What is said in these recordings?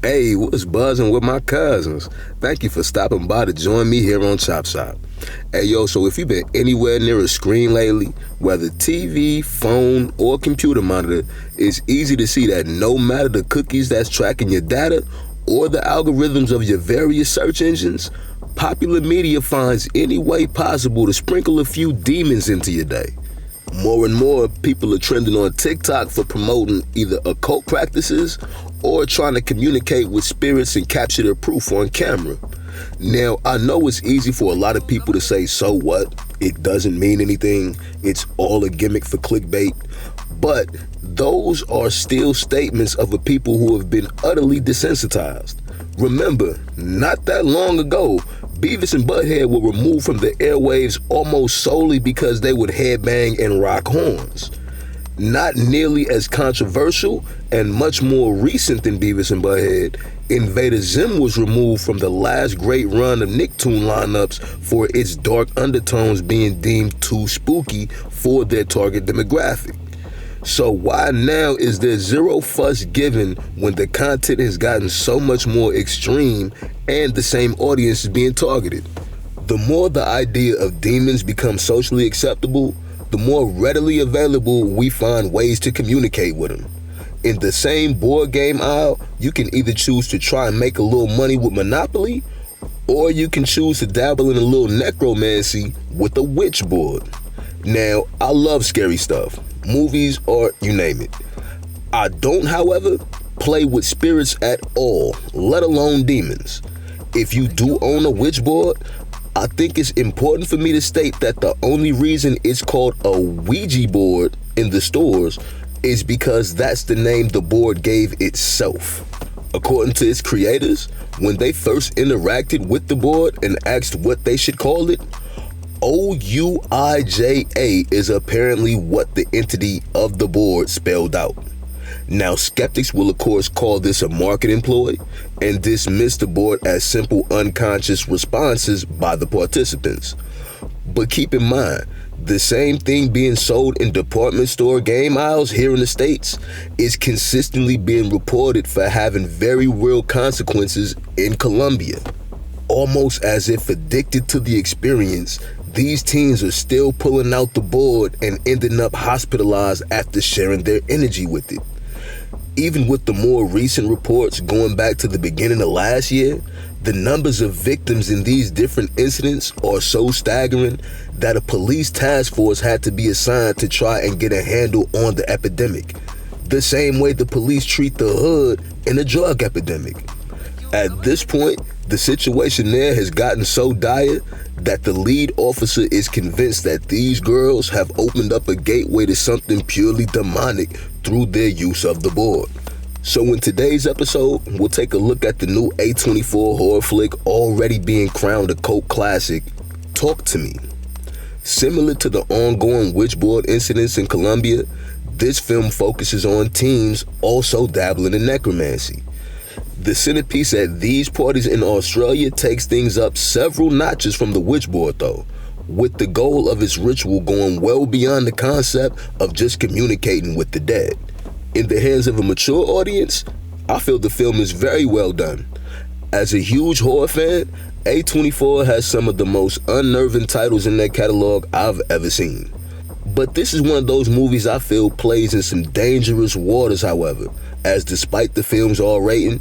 Hey, what's buzzing with my cousins? Thank you for stopping by to join me here on Chopp Shoppe. Hey, yo, so if you've been anywhere near a screen lately, whether TV, phone, or computer monitor, it's easy to see that no matter the cookies that's tracking your data or the algorithms of your various search engines, popular media finds any way possible to sprinkle a few demons into your day. More and more people are trending on TikTok for promoting either occult practices or trying to communicate with spirits and capture their proof on camera. Now, I know it's easy for a lot of people to say, so what? It doesn't mean anything. It's all a gimmick for clickbait. But those are still statements of a people who have been utterly desensitized. Remember, not that long ago, Beavis and Butthead were removed from the airwaves almost solely because they would headbang and rock horns. Not nearly as controversial and much more recent than Beavis and Butthead, Invader Zim was removed from the last great run of Nicktoon lineups for its dark undertones being deemed too spooky for their target demographic. So why now is there zero fuss given when the content has gotten so much more extreme and the same audience is being targeted? The more the idea of demons becomes socially acceptable, the more readily available we find ways to communicate with them. In the same board game aisle, you can either choose to try and make a little money with Monopoly, or you can choose to dabble in a little necromancy with a witch board. Now, I love scary stuff, movies or you name it. I don't, however, play with spirits at all, let alone demons. If you do own a witch board, I think it's important for me to state that the only reason it's called a Ouija board in the stores is because that's the name the board gave itself. According to its creators, when they first interacted with the board and asked what they should call it, OUIJA is apparently what the entity of the board spelled out. Now, skeptics will of course call this a marketing ploy and dismiss the board as simple unconscious responses by the participants. But keep in mind, the same thing being sold in department store game aisles here in the States is consistently being reported for having very real consequences in Colombia. Almost as if addicted to the experience, these teens are still pulling out the board and ending up hospitalized after sharing their energy with it. Even with the more recent reports going back to the beginning of last year, the numbers of victims in these different incidents are so staggering that a police task force had to be assigned to try and get a handle on the epidemic, the same way the police treat the hood in a drug epidemic. At this point, the situation there has gotten so dire that the lead officer is convinced that these girls have opened up a gateway to something purely demonic through their use of the board. So in today's episode, we'll take a look at the new A24 horror flick already being crowned a cult classic, Talk to Me. Similar to the ongoing witchboard incidents in Colombia, this film focuses on teens also dabbling in necromancy. The centerpiece at these parties in Australia takes things up several notches from the witchboard though, with the goal of its ritual going well beyond the concept of just communicating with the dead. In the hands of a mature audience, I feel the film is very well done. As a huge horror fan, A24 has some of the most unnerving titles in their catalog I've ever seen. But this is one of those movies I feel plays in some dangerous waters, however, as despite the film's R rating,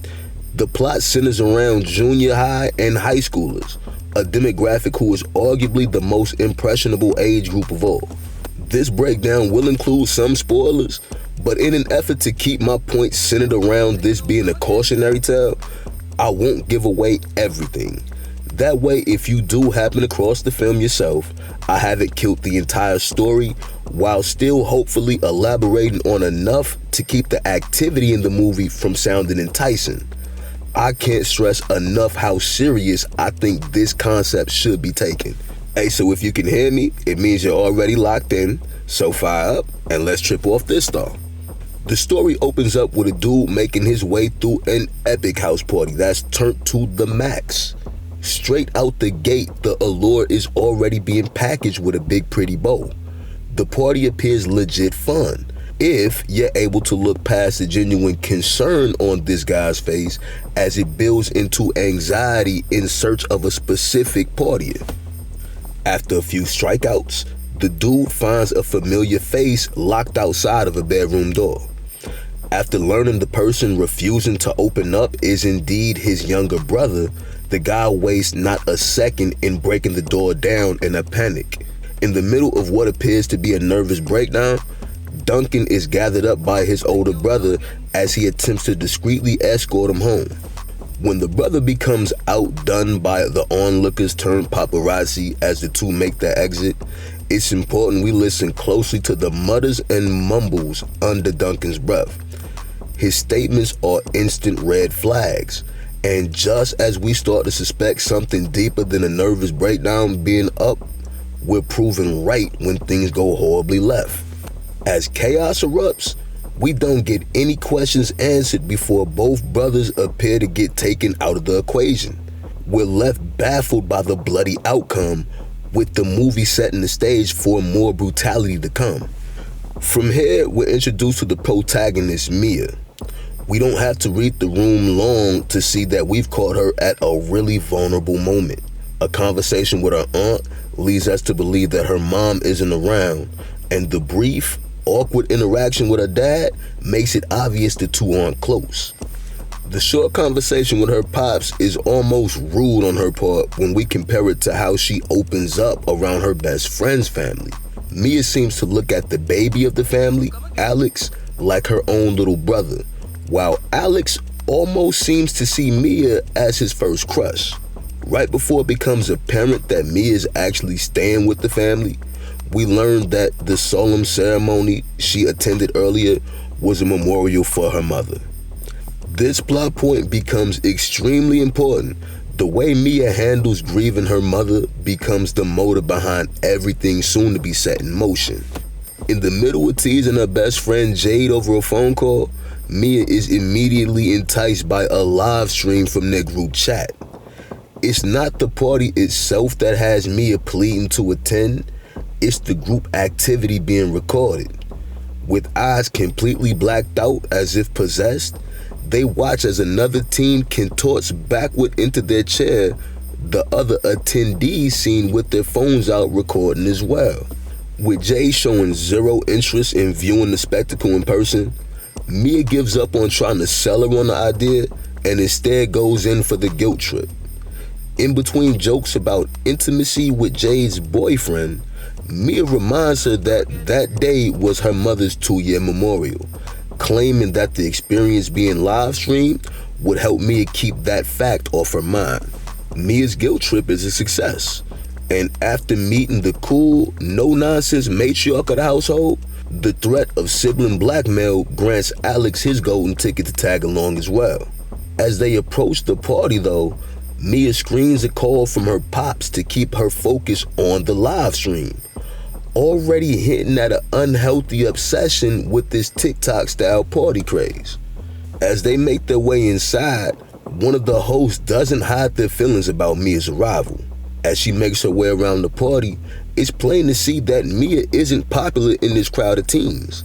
the plot centers around junior high and high schoolers, a demographic who is arguably the most impressionable age group of all. This breakdown will include some spoilers, but in an effort to keep my point centered around this being a cautionary tale, I won't give away everything. That way, if you do happen across the film yourself, I haven't killed the entire story while still hopefully elaborating on enough to keep the activity in the movie from sounding enticing. I can't stress enough how serious I think this concept should be taken. Hey, so if you can hear me, it means you're already locked in, so fire up and let's trip off this star. The story opens up with a dude making his way through an epic house party that's turned to the max. Straight out the gate, the allure is already being packaged with a big pretty bow. The party appears legit fun. If you're able to look past the genuine concern on this guy's face as it builds into anxiety in search of a specific partier. After a few strikeouts, the dude finds a familiar face locked outside of a bedroom door. After learning the person refusing to open up is indeed his younger brother, the guy wastes not a second in breaking the door down in a panic. In the middle of what appears to be a nervous breakdown, Duncan is gathered up by his older brother as he attempts to discreetly escort him home. When the brother becomes outdone by the onlookers turned paparazzi as the two make their exit, it's important we listen closely to the mutters and mumbles under Duncan's breath. His statements are instant red flags, and just as we start to suspect something deeper than a nervous breakdown being up, we're proven right when things go horribly left. As chaos erupts, we don't get any questions answered before both brothers appear to get taken out of the equation. We're left baffled by the bloody outcome, with the movie setting the stage for more brutality to come. From here, we're introduced to the protagonist, Mia. We don't have to read the room long to see that we've caught her at a really vulnerable moment. A conversation with her aunt leads us to believe that her mom isn't around, and the brief, awkward interaction with her dad makes it obvious the two aren't close. The short conversation with her pops is almost rude on her part when we compare it to how she opens up around her best friend's family. Mia seems to look at the baby of the family, Alex, like her own little brother, while Alex almost seems to see Mia as his first crush. Right before it becomes apparent that Mia is actually staying with the family, we learned that the solemn ceremony she attended earlier was a memorial for her mother. This plot point becomes extremely important. The way Mia handles grieving her mother becomes the motive behind everything soon to be set in motion. In the middle of teasing her best friend Jade over a phone call, Mia is immediately enticed by a live stream from their group chat. It's not the party itself that has Mia pleading to attend, it's the group activity being recorded. With eyes completely blacked out as if possessed, they watch as another team contorts backward into their chair, the other attendees seen with their phones out recording as well. With Jay showing zero interest in viewing the spectacle in person, Mia gives up on trying to sell her on the idea and instead goes in for the guilt trip. In between jokes about intimacy with Jade's boyfriend, Mia reminds her that that day was her mother's 2-year memorial, claiming that the experience being live streamed would help Mia keep that fact off her mind. Mia's guilt trip is a success, and after meeting the cool, no-nonsense matriarch of the household, the threat of sibling blackmail grants Alex his golden ticket to tag along as well. As they approach the party though, Mia screens a call from her pops to keep her focus on the live stream, already hinting at an unhealthy obsession with this TikTok-style party craze. As they make their way inside, one of the hosts doesn't hide their feelings about Mia's arrival. As she makes her way around the party, it's plain to see that Mia isn't popular in this crowd of teens.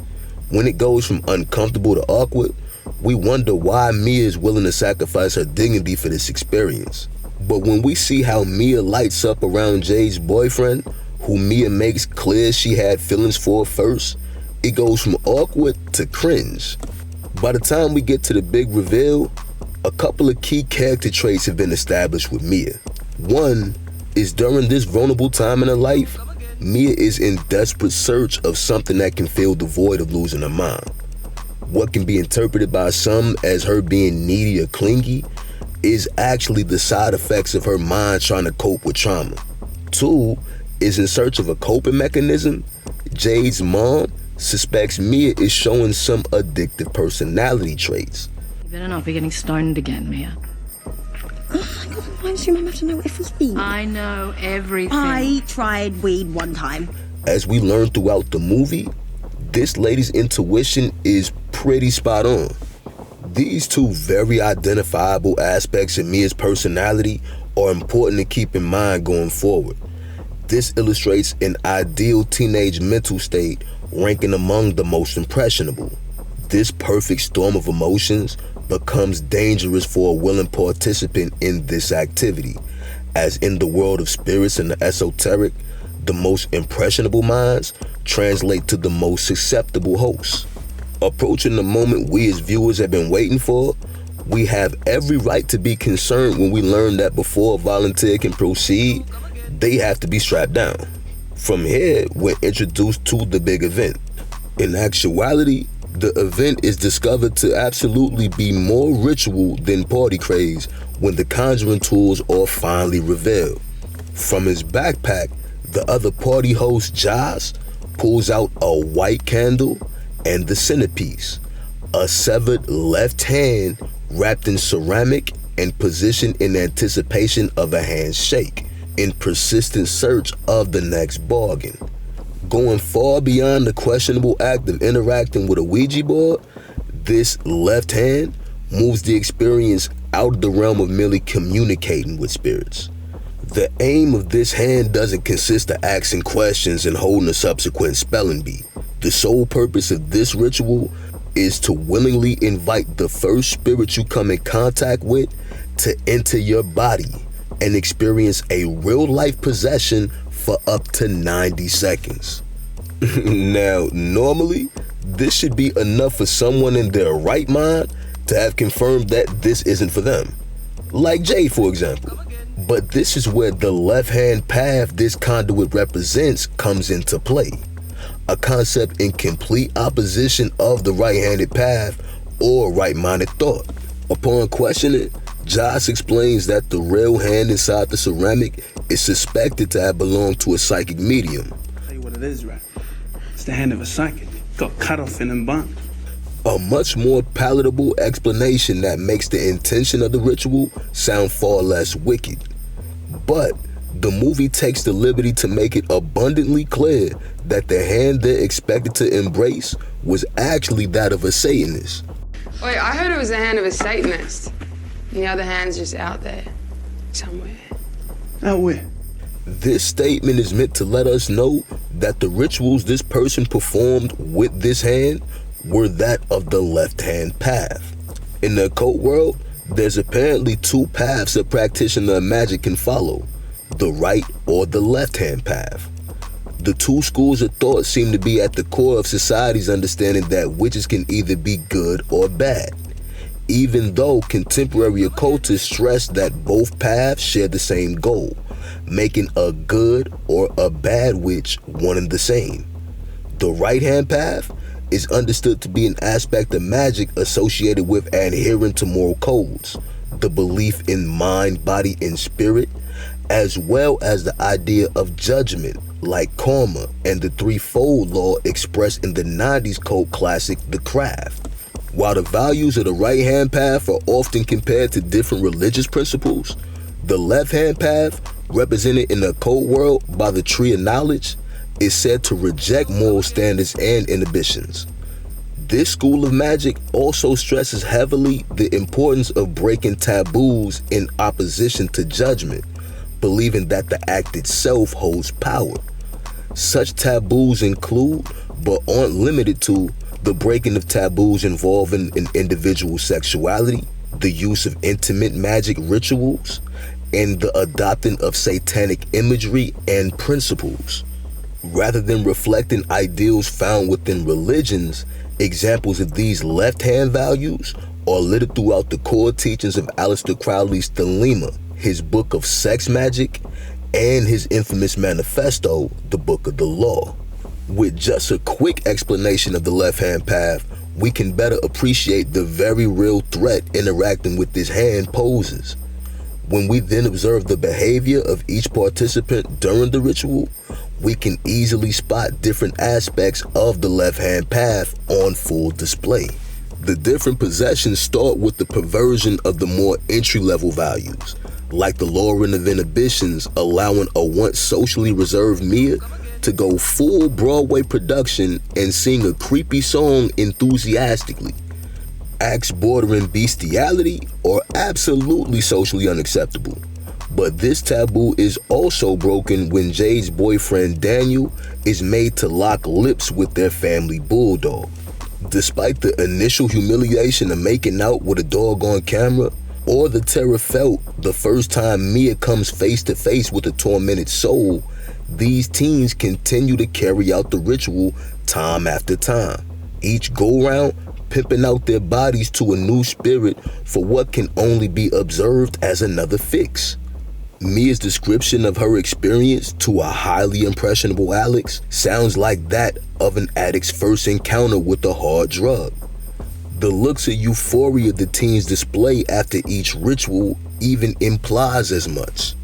When it goes from uncomfortable to awkward, we wonder why Mia is willing to sacrifice her dignity for this experience. But when we see how Mia lights up around Jade's boyfriend, who Mia makes clear she had feelings for first, it goes from awkward to cringe. By the time we get to the big reveal, a couple of key character traits have been established with Mia. One is during this vulnerable time in her life, Mia is in desperate search of something that can fill the void of losing her mom. What can be interpreted by some as her being needy or clingy is actually the side effects of her mind trying to cope with trauma. Two is in search of a coping mechanism. Jade's mom suspects Mia is showing some addictive personality traits. You better not be getting stoned again, Mia. Oh my God, why does your mum have to know everything? I know everything. I tried weed one time. As we learn throughout the movie, this lady's intuition is pretty spot on. These two very identifiable aspects of Mia's personality are important to keep in mind going forward. This illustrates an ideal teenage mental state ranking among the most impressionable. This perfect storm of emotions becomes dangerous for a willing participant in this activity, as in the world of spirits and the esoteric, the most impressionable minds translate to the most susceptible hosts. Approaching the moment we as viewers have been waiting for, we have every right to be concerned when we learn that before a volunteer can proceed, they have to be strapped down. From here, we're introduced to the big event. In actuality, the event is discovered to absolutely be more ritual than party craze when the conjuring tools are finally revealed. From his backpack, the other party host, Josh, pulls out a white candle and the centerpiece, a severed left hand wrapped in ceramic and positioned in anticipation of a handshake, in persistent search of the next bargain. Going far beyond the questionable act of interacting with a Ouija board, this left hand moves the experience out of the realm of merely communicating with spirits. The aim of this hand doesn't consist of asking questions and holding a subsequent spelling bee. The sole purpose of this ritual is to willingly invite the first spirit you come in contact with to enter your body and experience a real-life possession for up to 90 seconds. Now, normally, this should be enough for someone in their right mind to have confirmed that this isn't for them. Like Jay, for example. But this is where the left-hand path this conduit represents comes into play. A concept in complete opposition of the right-handed path or right-minded thought. Upon questioning, Josh explains that the real hand inside the ceramic is suspected to have belonged to a psychic medium. I'll tell you what it is, right? It's the hand of a psychic. Got cut off and embalmed. A much more palatable explanation that makes the intention of the ritual sound far less wicked. But the movie takes the liberty to make it abundantly clear that the hand they're expected to embrace was actually that of a Satanist. Wait, I heard it was the hand of a Satanist. The other hand's just out there, somewhere. Out where? This statement is meant to let us know that the rituals this person performed with this hand were that of the left-hand path. In the occult world, there's apparently two paths a practitioner of magic can follow, the right or the left-hand path. The two schools of thought seem to be at the core of society's understanding that witches can either be good or bad, even though contemporary occultists stress that both paths share the same goal, making a good or a bad witch one and the same. The right-hand path is understood to be an aspect of magic associated with adhering to moral codes, the belief in mind, body, and spirit, as well as the idea of judgment, like karma and the threefold law expressed in the 90s cult classic, The Craft. While the values of the right-hand path are often compared to different religious principles, the left-hand path, represented in the occult world by the Tree of Knowledge, is said to reject moral standards and inhibitions. This school of magic also stresses heavily the importance of breaking taboos in opposition to judgment, believing that the act itself holds power. Such taboos include, but aren't limited to, the breaking of taboos involving an individual's sexuality, the use of intimate magic rituals, and the adopting of satanic imagery and principles. Rather than reflecting ideals found within religions, examples of these left-hand values are littered throughout the core teachings of Aleister Crowley's Thelema, his book of sex magic, and his infamous manifesto, the Book of the Law. With just a quick explanation of the left-hand path, we can better appreciate the very real threat interacting with this hand poses. When we then observe the behavior of each participant during the ritual, we can easily spot different aspects of the left-hand path on full display. The different possessions start with the perversion of the more entry-level values, like the lowering of inhibitions, allowing a once socially reserved Mia to go full Broadway production and sing a creepy song enthusiastically. Acts bordering bestiality are absolutely socially unacceptable, But this taboo is also broken when Jade's boyfriend Daniel is made to lock lips with their family bulldog. Despite the initial humiliation of making out with a dog on camera, or the terror felt the first time Mia comes face to face with a tormented soul, these teens continue to carry out the ritual time after time. Each go-round pimping out their bodies to a new spirit for what can only be observed as another fix. Mia's description of her experience to a highly impressionable Alex sounds like that of an addict's first encounter with a hard drug. The looks of euphoria the teens display after each ritual even implies as much.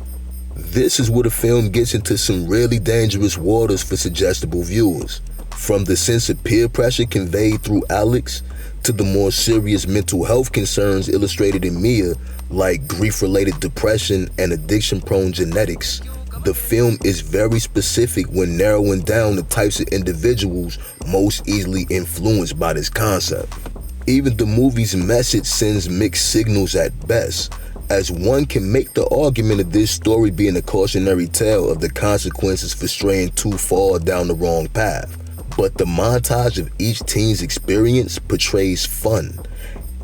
This is where the film gets into some really dangerous waters for suggestible viewers. From the sense of peer pressure conveyed through Alex to the more serious mental health concerns illustrated in Mia, like grief-related depression and addiction-prone genetics, the film is very specific when narrowing down the types of individuals most easily influenced by this concept. Even the movie's message sends mixed signals at best, as one can make the argument of this story being a cautionary tale of the consequences for straying too far down the wrong path. But the montage of each teen's experience portrays fun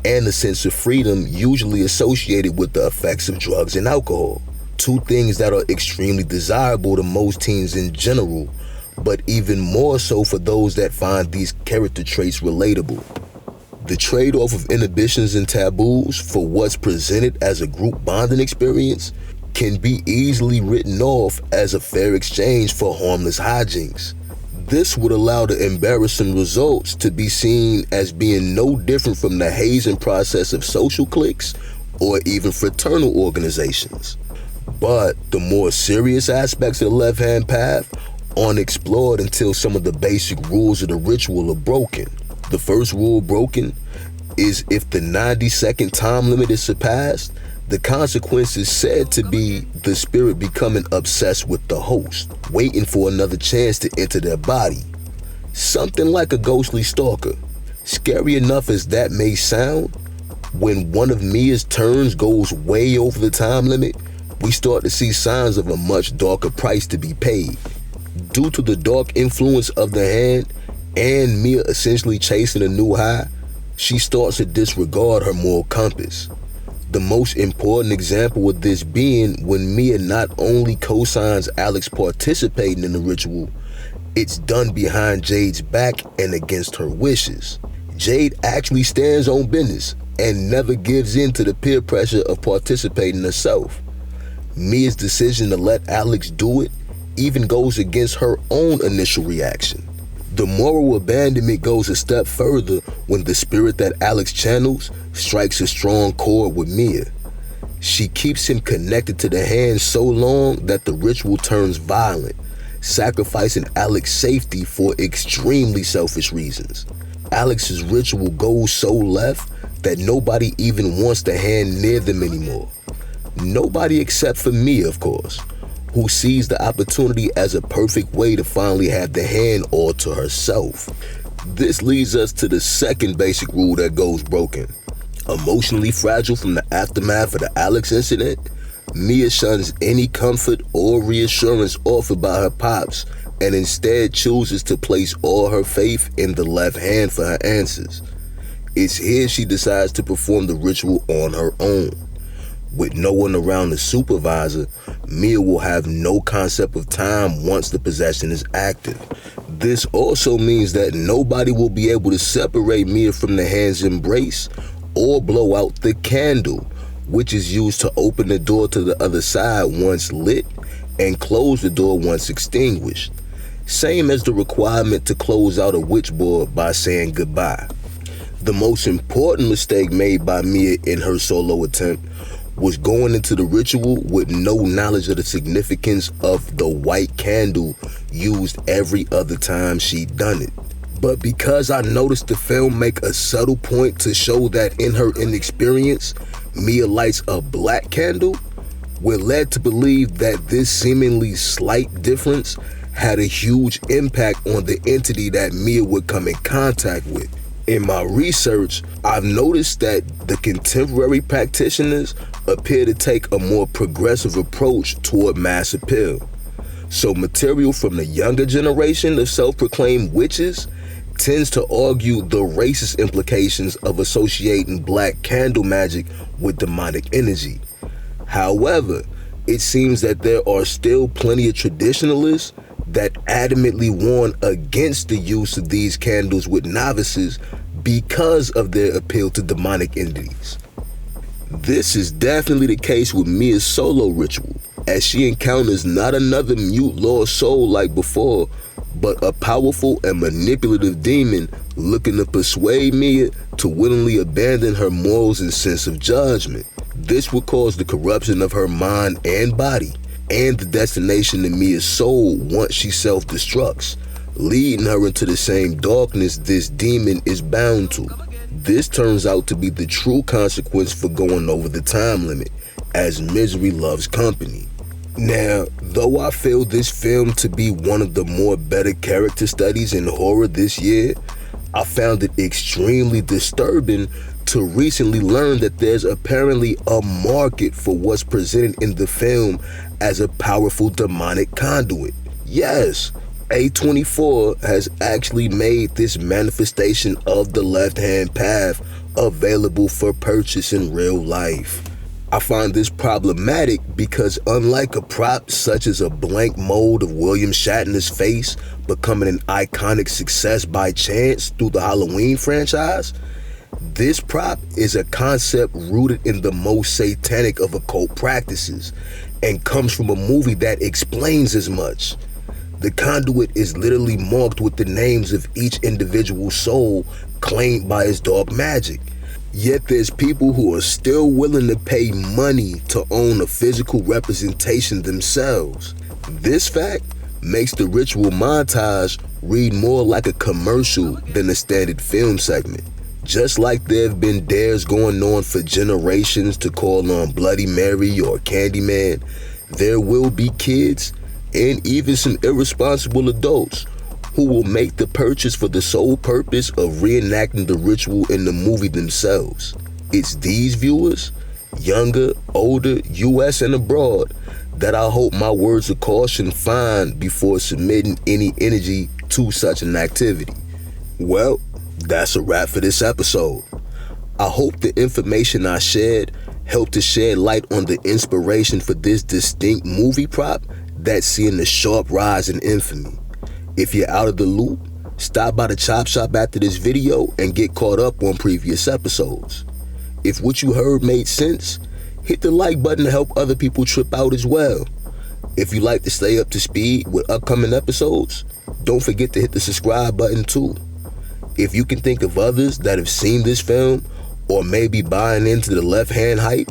and a sense of freedom usually associated with the effects of drugs and alcohol, two things that are extremely desirable to most teens in general, but even more so for those that find these character traits relatable. The trade-off of inhibitions and taboos for what's presented as a group bonding experience can be easily written off as a fair exchange for harmless hijinks. This would allow the embarrassing results to be seen as being no different from the hazing process of social cliques or even fraternal organizations. But the more serious aspects of the left-hand path aren't explored until some of the basic rules of the ritual are broken. The first rule broken is if the 90-second time limit is surpassed, the consequence is said to be the spirit becoming obsessed with the host, waiting for another chance to enter their body. Something like a ghostly stalker. Scary enough as that may sound, when one of Mia's turns goes way over the time limit, we start to see signs of a much darker price to be paid. Due to the dark influence of the hand and Mia essentially chasing a new high, she starts to disregard her moral compass. The most important example of this being when Mia not only co-signs Alex participating in the ritual, it's done behind Jade's back and against her wishes. Jade actually stands on business and never gives in to the peer pressure of participating herself. Mia's decision to let Alex do it even goes against her own initial reaction. The moral abandonment goes a step further when the spirit that Alex channels strikes a strong chord with Mia. She keeps him connected to the hand so long that the ritual turns violent, sacrificing Alex's safety for extremely selfish reasons. Alex's ritual goes so left that nobody even wants the hand near them anymore. Nobody except for Mia, of course, who sees the opportunity as a perfect way to finally have the hand all to herself. This leads us to the second basic rule that goes broken. Emotionally fragile from the aftermath of the Alex incident, Mia shuns any comfort or reassurance offered by her pops and instead chooses to place all her faith in the left hand for her answers. It's here she decides to perform the ritual on her own. With no one around to supervisor, Mia will have no concept of time once the possession is active. This also means that nobody will be able to separate Mia from the hand's embrace or blow out the candle, which is used to open the door to the other side once lit and close the door once extinguished. Same as the requirement to close out a witchboard by saying goodbye. The most important mistake made by Mia in her solo attempt was going into the ritual with no knowledge of the significance of the white candle used every other time she'd done it. But because I noticed the film make a subtle point to show that in her inexperience, Mia lights a black candle, we're led to believe that this seemingly slight difference had a huge impact on the entity that Mia would come in contact with. In my research, I've noticed that the contemporary practitioners appear to take a more progressive approach toward mass appeal. So material from the younger generation of self-proclaimed witches tends to argue the racist implications of associating black candle magic with demonic energy. However, it seems that there are still plenty of traditionalists that adamantly warn against the use of these candles with novices because of their appeal to demonic entities. This is definitely the case with Mia's solo ritual, as she encounters not another mute lost soul like before, but a powerful and manipulative demon looking to persuade Mia to willingly abandon her morals and sense of judgment. This would cause the corruption of her mind and body, and the destination of Mia's soul once she self-destructs, leading her into the same darkness this demon is bound to. This turns out to be the true consequence for going over the time limit, as misery loves company. Now, though I feel this film to be one of the more better character studies in horror this year, I found it extremely disturbing to recently learn that there's apparently a market for what's presented in the film as a powerful demonic conduit. Yes, A24 has actually made this manifestation of the left-hand path available for purchase in real life. I find this problematic because unlike a prop such as a blank mold of William Shatner's face becoming an iconic success by chance through the Halloween franchise, this prop is a concept rooted in the most satanic of occult practices and comes from a movie that explains as much. The conduit is literally marked with the names of each individual soul claimed by his dark magic. Yet there's people who are still willing to pay money to own a physical representation themselves. This fact makes the ritual montage read more like a commercial than a standard film segment. Just like there have been dares going on for generations to call on Bloody Mary or Candyman, there will be kids and even some irresponsible adults who will make the purchase for the sole purpose of reenacting the ritual in the movie themselves. It's these viewers, younger, older, US and abroad, that I hope my words of caution find before submitting any energy to such an activity. Well, that's a wrap for this episode. I hope the information I shared helped to shed light on the inspiration for this distinct movie prop that's seeing a sharp rise in infamy. If you're out of the loop, stop by the Chopp Shop after this video and get caught up on previous episodes. If what you heard made sense, hit the like button to help other people trip out as well. If you like to stay up to speed with upcoming episodes, don't forget to hit the subscribe button too. If you can think of others that have seen this film or maybe buying into the left-hand hype,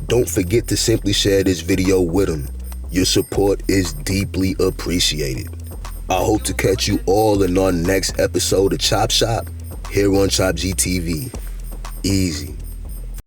don't forget to simply share this video with them. Your support is deeply appreciated. I hope to catch you all in our next episode of Chopp Shop here on Chopp GTV. Easy.